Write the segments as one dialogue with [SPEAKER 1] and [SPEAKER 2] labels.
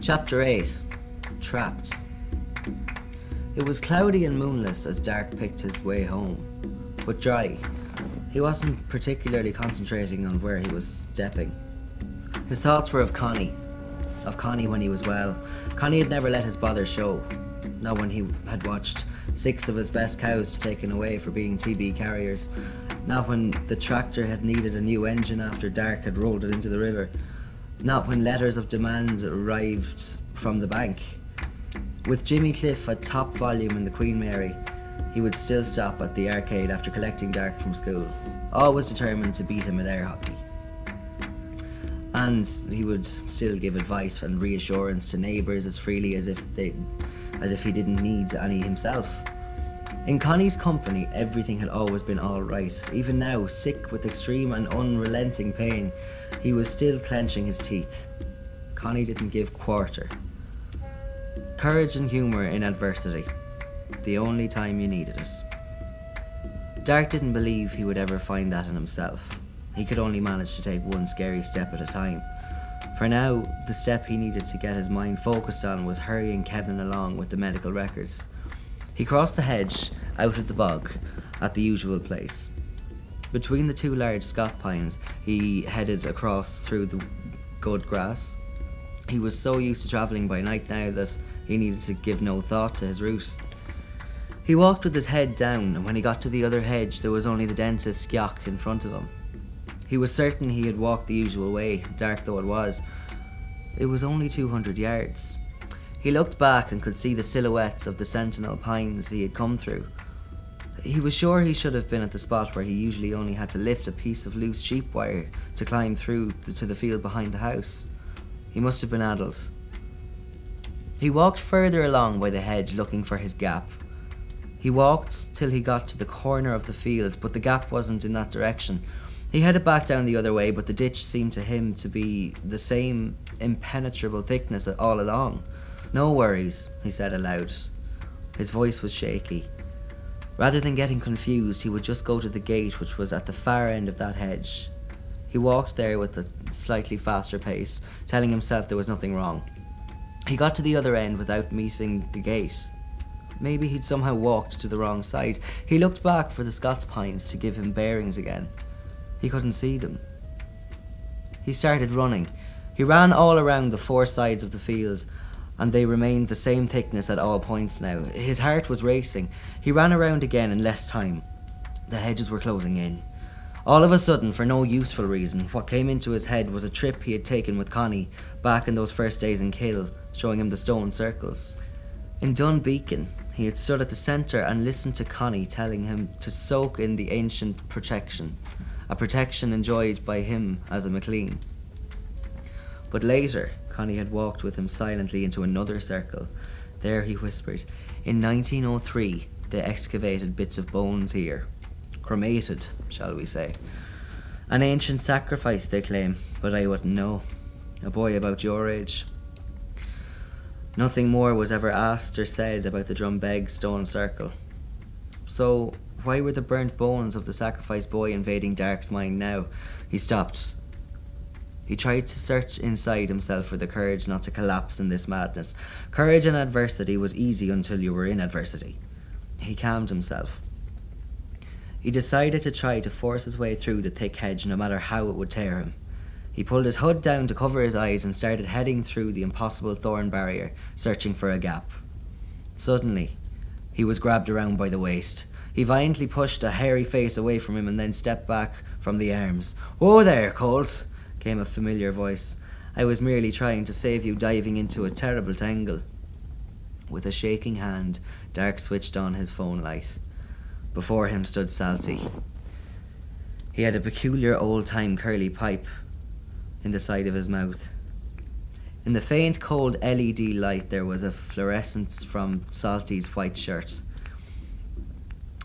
[SPEAKER 1] Chapter 8. Trapped. It was cloudy and moonless as Dark picked his way home, but dry. He wasn't particularly concentrating on where he was stepping. His thoughts were of Connie when he was well. Connie had never let his bother show, not when he had watched 6 of his best cows taken away for being TB carriers, not when the tractor had needed a new engine after Dark had rolled it into the river, not when letters of demand arrived from the bank. With Jimmy Cliff at top volume in the Queen Mary, he would still stop at the arcade after collecting Dark from school, always determined to beat him at air hockey. And he would still give advice and reassurance to neighbours as freely as if he didn't need any himself. In Connie's company, everything had always been all right. Even now, sick with extreme and unrelenting pain, he was still clenching his teeth. Connie didn't give quarter. Courage and humour in adversity, the only time you needed it. Dark didn't believe he would ever find that in himself. He could only manage to take one scary step at a time. For now, the step he needed to get his mind focused on was hurrying Kevin along with the medical records. He crossed the hedge, out of the bog, at the usual place. Between the 2 large Scot pines, he headed across through the good grass. He was so used to travelling by night now that he needed to give no thought to his route. He walked with his head down, and when he got to the other hedge, there was only the densest skioch in front of him. He was certain he had walked the usual way, dark though it was. It was only 200 yards. He looked back and could see the silhouettes of the sentinel pines he had come through. He was sure he should have been at the spot where he usually only had to lift a piece of loose sheep wire to climb through to the field behind the house. He must have been adult. He walked further along by the hedge looking for his gap. He walked till he got to the corner of the field, but the gap wasn't in that direction. He headed back down the other way, but the ditch seemed to him to be the same impenetrable thickness all along. "No worries," he said aloud. His voice was shaky. Rather than getting confused, he would just go to the gate, which was at the far end of that hedge. He walked there with a slightly faster pace, telling himself there was nothing wrong. He got to the other end without meeting the gate. Maybe he'd somehow walked to the wrong side. He looked back for the Scots pines to give him bearings again. He couldn't see them. He started running. He ran all around the 4 sides of the field, and they remained the same thickness at all points now. His heart was racing. He ran around again in less time. The hedges were closing in. All of a sudden, for no useful reason, what came into his head was a trip he had taken with Connie back in those first days in Kill, showing him the stone circles. In Dunbeacon, he had stood at the centre and listened to Connie telling him to soak in the ancient protection, a protection enjoyed by him as a McLean. But later, Connie had walked with him silently into another circle. There, he whispered, in 1903 they excavated bits of bones here. Cremated, shall we say. An ancient sacrifice, they claim, but I wouldn't know. A boy about your age. Nothing more was ever asked or said about the Drumbeg stone circle. So, why were the burnt bones of the sacrificed boy invading Dark's mind now? He stopped. He tried to search inside himself for the courage not to collapse in this madness. Courage in adversity was easy until you were in adversity. He calmed himself. He decided to try to force his way through the thick hedge no matter how it would tear him. He pulled his hood down to cover his eyes and started heading through the impossible thorn barrier, searching for a gap. Suddenly, he was grabbed around by the waist. He violently pushed a hairy face away from him and then stepped back from the arms. "Whoa there, Colt," came a familiar voice. "I was merely trying to save you diving into a terrible tangle." With a shaking hand, Dark switched on his phone light. Before him stood Salty. He had a peculiar old-time curly pipe in the side of his mouth. In the faint, cold LED light there was a fluorescence from Salty's white shirt.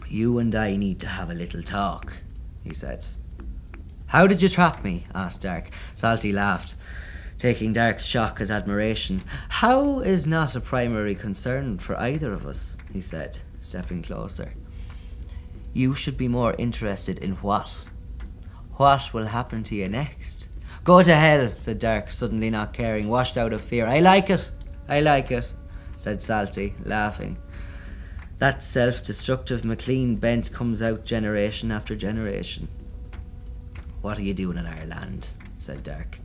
[SPEAKER 1] "You and I need to have a little talk," he said. "How did you trap me?" asked Dark. Salty laughed, taking Dark's shock as admiration. "How is not a primary concern for either of us," he said, stepping closer. "You should be more interested in what. What will happen to you next? Go to hell, said Dark, suddenly not caring, washed out of fear. I like it, said Salty, laughing. That self-destructive McLean bent comes out generation after generation. What are you doing in our land? Said Dark,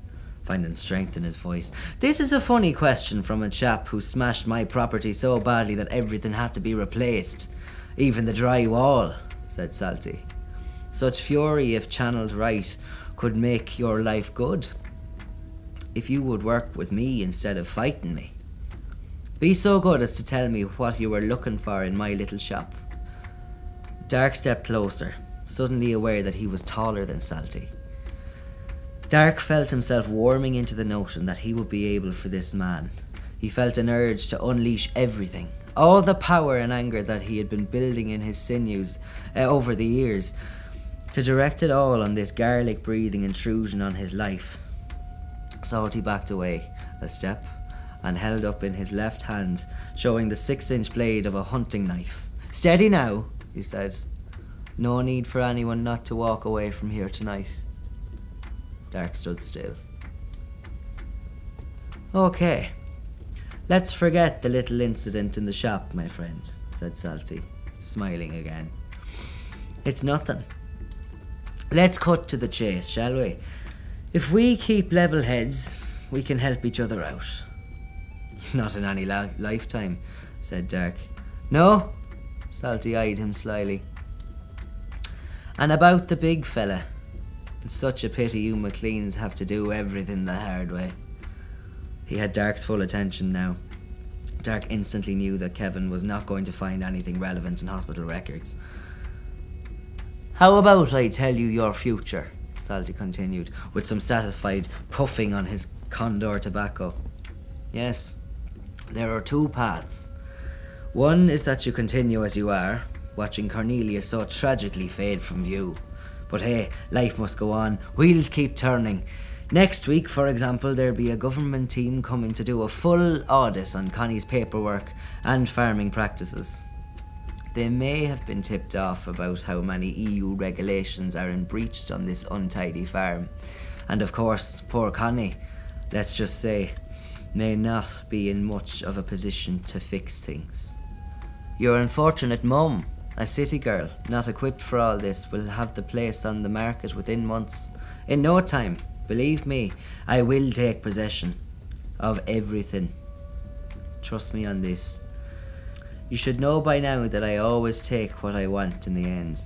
[SPEAKER 1] finding strength in his voice. This is a funny question from a chap who smashed my property so badly that everything had to be replaced. Even the dry wall, said Salty. Such fury, if channeled right, could make your life good. If you would work with me instead of fighting me. Be so good as to tell me what you were looking for in my little shop. Dark stepped closer, suddenly aware that he was taller than Salty. Dark felt himself warming into the notion that he would be able for this man. He felt an urge to unleash everything, all the power and anger that he had been building in his sinews over the years, to direct it all on this garlic-breathing intrusion on his life. Salty backed away a step and held up in his left hand, showing the 6-inch blade of a hunting knife. Steady now, he said. No need for anyone not to walk away from here tonight. Dark stood still. Okay, let's forget the little incident in the shop, my friend, said Salty, smiling again. It's nothing. Let's cut to the chase, shall we? If we keep level heads, we can help each other out. Not in any lifetime, said Dark. No? Salty eyed him slyly. And about the big fella. It's such a pity you McLeans have to do everything the hard way. He had Dark's full attention now. Dark instantly knew that Kevin was not going to find anything relevant in hospital records. How about I tell you your future? Salty continued, with some satisfied puffing on his Condor tobacco. Yes, there are 2 paths. One is that you continue as you are, watching Cornelia so tragically fade from view. But hey, life must go on, wheels keep turning. Next week, for example, there'll be a government team coming to do a full audit on Connie's paperwork and farming practices. They may have been tipped off about how many EU regulations are breached on this untidy farm. And of course, poor Connie, let's just say, may not be in much of a position to fix things. Your unfortunate mum, a city girl, not equipped for all this, will have the place on the market within months. In no time, believe me, I will take possession of everything. Trust me on this. You should know by now that I always take what I want in the end.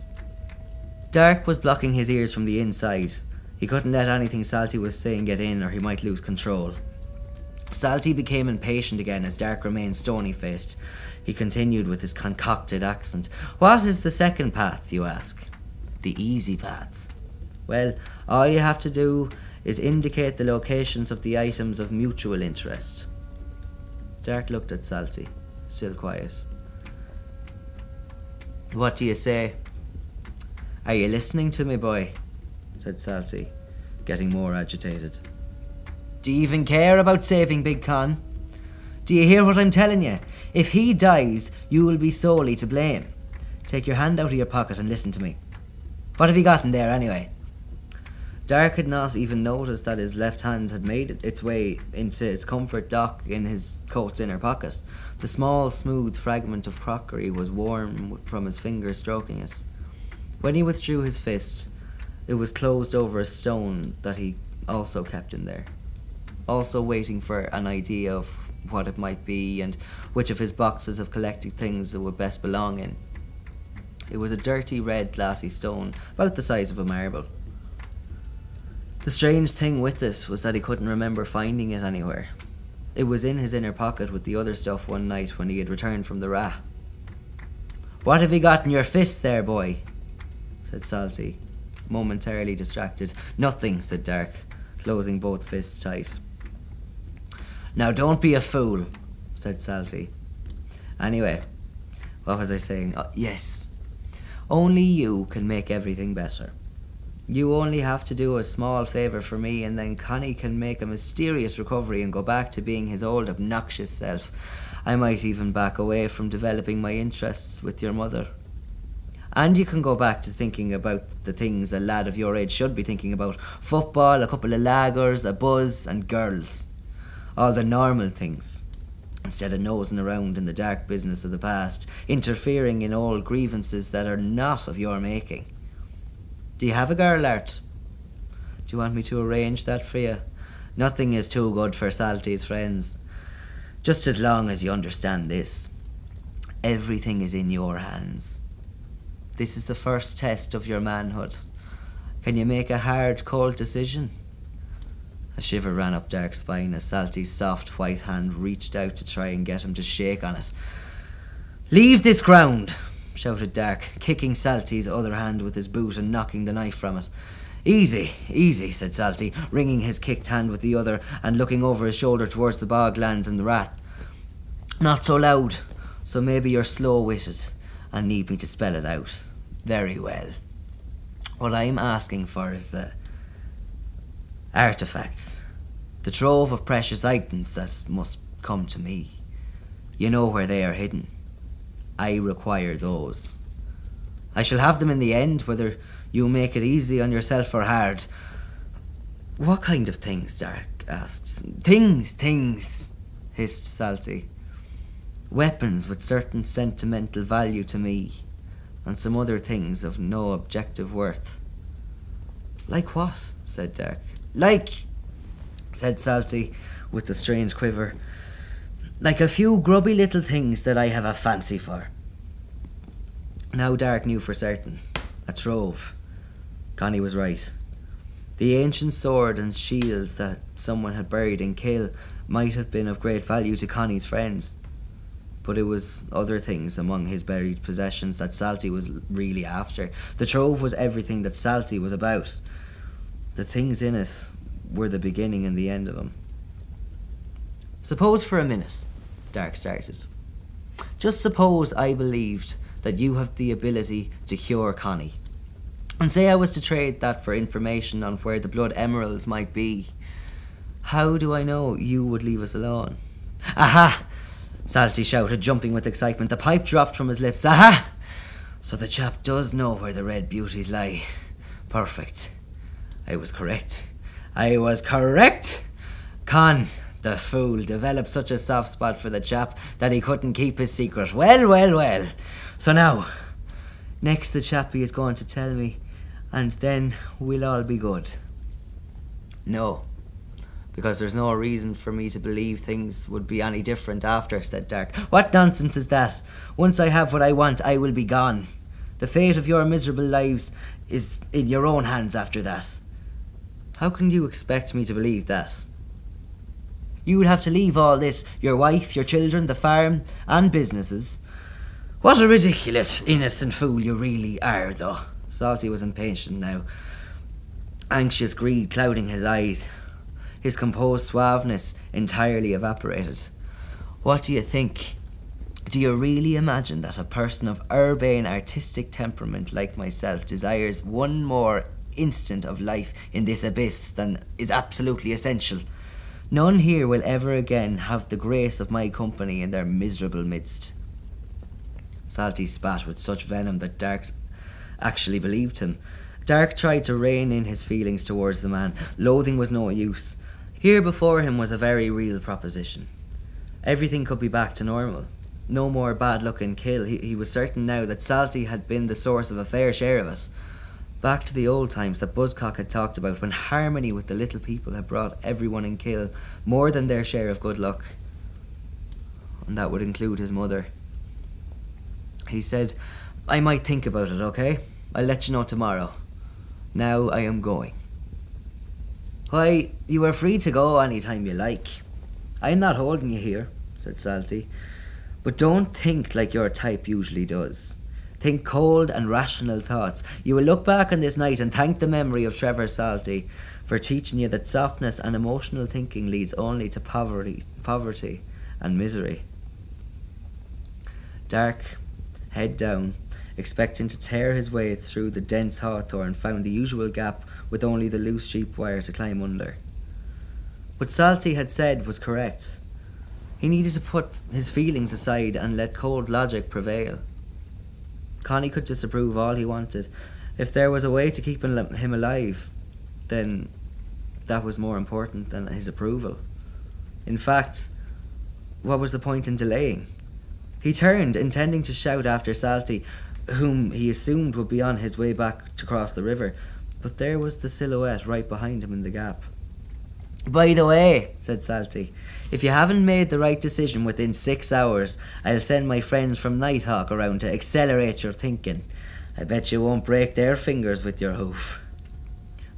[SPEAKER 1] Dark was blocking his ears from the inside. He couldn't let anything Salty was saying get in, or he might lose control. Salty became impatient again as Dark remained stony-faced. He continued with his concocted accent. What is the second path, you ask? The easy path. Well, all you have to do is indicate the locations of the items of mutual interest. Dark looked at Salty, still quiet. What do you say? Are you listening to me, boy? Said Salty, getting more agitated. Do you even care about saving Big Con? Do you hear what I'm telling you? If he dies, you will be solely to blame. Take your hand out of your pocket and listen to me. What have you got in there anyway? Dark had not even noticed that his left hand had made its way into its comfort dock in his coat's inner pocket. The small, smooth fragment of crockery was warm from his fingers stroking it. When he withdrew his fist, it was closed over a stone that he also kept in there, also waiting for an idea of what it might be and which of his boxes of collected things it would best belong in. It was a dirty red glassy stone, about the size of a marble. The strange thing with it was that he couldn't remember finding it anywhere. It was in his inner pocket with the other stuff one night when he had returned from the Ra. What have you got in your fist there, boy? Said Salty, momentarily distracted. Nothing, said Dark, closing both fists tight. Now don't be a fool, said Salty. Anyway, what was I saying? Oh, yes. Only you can make everything better. You only have to do a small favour for me, and then Connie can make a mysterious recovery and go back to being his old obnoxious self. I might even back away from developing my interests with your mother. And you can go back to thinking about the things a lad of your age should be thinking about. Football, a couple of lagers, a buzz, and girls. All the normal things. Instead of nosing around in the dark business of the past, interfering in all grievances that are not of your making. Do you have a girl, Art? Do you want me to arrange that for you? Nothing is too good for Salty's friends. Just as long as you understand this. Everything is in your hands. This is the first test of your manhood. Can you make a hard, cold decision? A shiver ran up Dark's spine as Salty's soft white hand reached out to try and get him to shake on it. "Leave this ground!" shouted Dark, kicking Salty's other hand with his boot and knocking the knife from it. "Easy, easy," said Salty, wringing his kicked hand with the other and looking over his shoulder towards the boglands and the rat. "Not so loud, so maybe you're slow-witted and need me to spell it out. Very well. What I'm asking for is the artifacts, the trove of precious items that must come to me. You know where they are hidden. I require those. I shall have them in the end, whether you make it easy on yourself or hard." "What kind of things?" Dark asked. Things, hissed Salty. "Weapons with certain sentimental value to me, and some other things of no objective worth." "Like what?" said Dark. "Like," said Salty with a strange quiver, "like a few grubby little things that I have a fancy for." Now Dark knew for certain. A trove. Connie was right. The ancient sword and shield that someone had buried in Kill might have been of great value to Connie's friend. But it was other things among his buried possessions that Salty was really after. The trove was everything that Salty was about. The things in it were the beginning and the end of him. "Suppose for a minute," Dark started. "Just suppose I believed that you have the ability to cure Connie. And say I was to trade that for information on where the blood emeralds might be. How do I know you would leave us alone?" "Aha!" Salty shouted, jumping with excitement. The pipe dropped from his lips. "Aha! So the chap does know where the red beauties lie. Perfect. I was correct. Con, the fool, developed such a soft spot for the chap that he couldn't keep his secret. Well. So now, next the chappie is going to tell me, and then we'll all be good." "No, because there's no reason for me to believe things would be any different after," said Dark. "What nonsense is that? Once I have what I want, I will be gone. The fate of your miserable lives is in your own hands after that." "How can you expect me to believe that?" "You would have to leave all this, your wife, your children, the farm, and businesses." "What a ridiculous, innocent fool you really are, though." Salty was impatient now, anxious greed clouding his eyes. His composed suaveness entirely evaporated. "What do you think? Do you really imagine that a person of urbane, artistic temperament like myself desires one more instant of life in this abyss than is absolutely essential? None here will ever again have the grace of my company in their miserable midst." Salty spat with such venom that Dark actually believed him. Dark tried to rein in his feelings towards the man. Loathing was no use. Here before him was a very real proposition. Everything could be back to normal. No more bad luck in Kill. He was certain now that Salty had been the source of a fair share of it. Back to the old times that Buzzcock had talked about, when harmony with the little people had brought everyone in Kill more than their share of good luck. And that would include his mother. He said, "I might think about it, okay? I'll let you know tomorrow. Now I am going." "Why, you are free to go any time you like. I'm not holding you here," said Salty. "But don't think like your type usually does. Think cold and rational thoughts. You will look back on this night and thank the memory of Trevor Salty for teaching you that softness and emotional thinking leads only to poverty and misery." Dark, head down, expecting to tear his way through the dense hawthorn, found the usual gap with only the loose sheep wire to climb under. What Salty had said was correct. He needed to put his feelings aside and let cold logic prevail. Connie could disapprove all he wanted. If there was a way to keep him alive, then that was more important than his approval. In fact, what was the point in delaying? He turned, intending to shout after Salty, whom he assumed would be on his way back to cross the river, but there was the silhouette right behind him in the gap. "By the way," said Salty, "if you haven't made the right decision within 6 hours, I'll send my friends from Nighthawk around to accelerate your thinking. I bet you won't break their fingers with your hoof."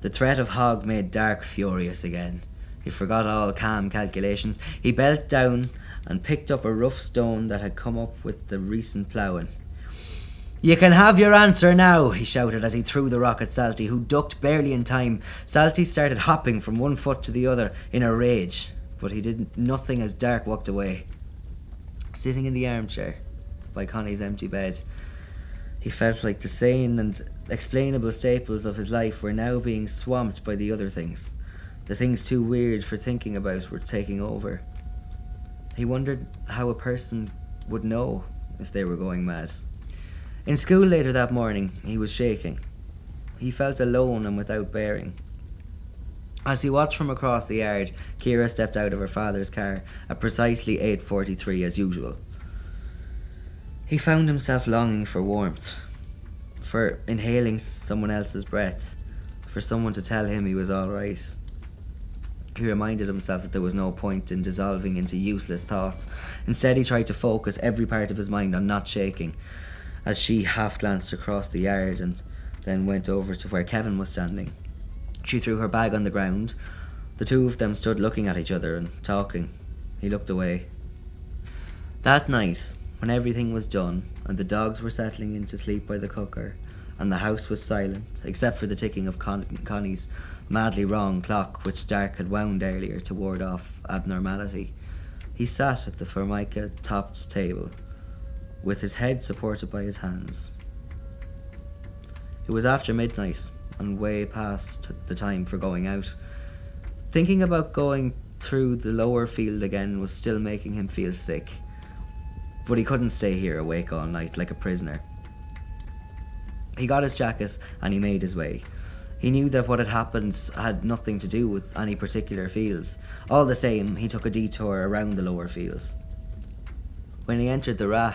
[SPEAKER 1] The threat of Hogg made Dark furious again. He forgot all calm calculations. He bent down and picked up a rough stone that had come up with the recent ploughing. "You can have your answer now," he shouted as he threw the rock at Salty, who ducked barely in time. Salty started hopping from one foot to the other in a rage, but he did nothing as Dark walked away. Sitting in the armchair by Connie's empty bed, he felt like the sane and explainable staples of his life were now being swamped by the other things. The things too weird for thinking about were taking over. He wondered how a person would know if they were going mad. In school later that morning, he was shaking. He felt alone and without bearing. As he watched from across the yard, Ciara stepped out of her father's car at precisely 8:43 as usual. He found himself longing for warmth, for inhaling someone else's breath, for someone to tell him he was all right. He reminded himself that there was no point in dissolving into useless thoughts. Instead, he tried to focus every part of his mind on not shaking, as she half-glanced across the yard and then went over to where Kevin was standing. She threw her bag on the ground. The two of them stood looking at each other and talking. He looked away. That night, when everything was done and the dogs were settling into sleep by the cooker and the house was silent, except for the ticking of Connie's madly wrong clock, which Dark had wound earlier to ward off abnormality, he sat at the formica-topped table, with his head supported by his hands. It was after midnight and way past the time for going out. Thinking about going through the lower field again was still making him feel sick, but he couldn't stay here awake all night like a prisoner. He got his jacket and he made his way. He knew that what had happened had nothing to do with any particular fields. All the same, he took a detour around the lower fields. When he entered the Rah,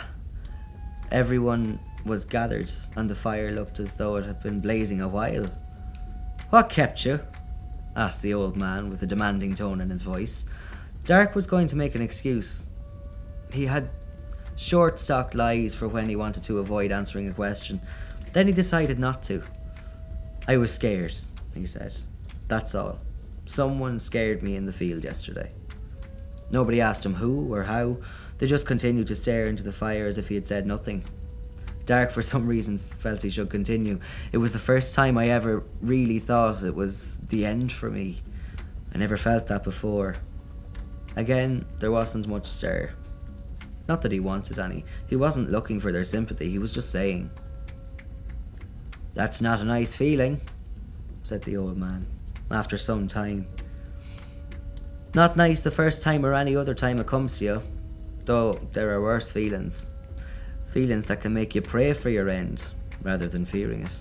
[SPEAKER 1] everyone was gathered and the fire looked as though it had been blazing a while. "What kept you?" asked the old man with a demanding tone in his voice. Dark was going to make an excuse. He had short-stocked lies for when he wanted to avoid answering a question. Then he decided not to. "I was scared," he said. "That's all. Someone scared me in the field yesterday." Nobody asked him who or how. They just continued to stare into the fire as if he had said nothing. Dark, for some reason, felt he should continue. "It was the first time I ever really thought it was the end for me. I never felt that before." Again, there wasn't much stir. Not that he wanted any. He wasn't looking for their sympathy. He was just saying. "That's not a nice feeling," said the old man, after some time. "Not nice the first time or any other time it comes to you. Though there are worse feelings. Feelings that can make you pray for your end, rather than fearing it."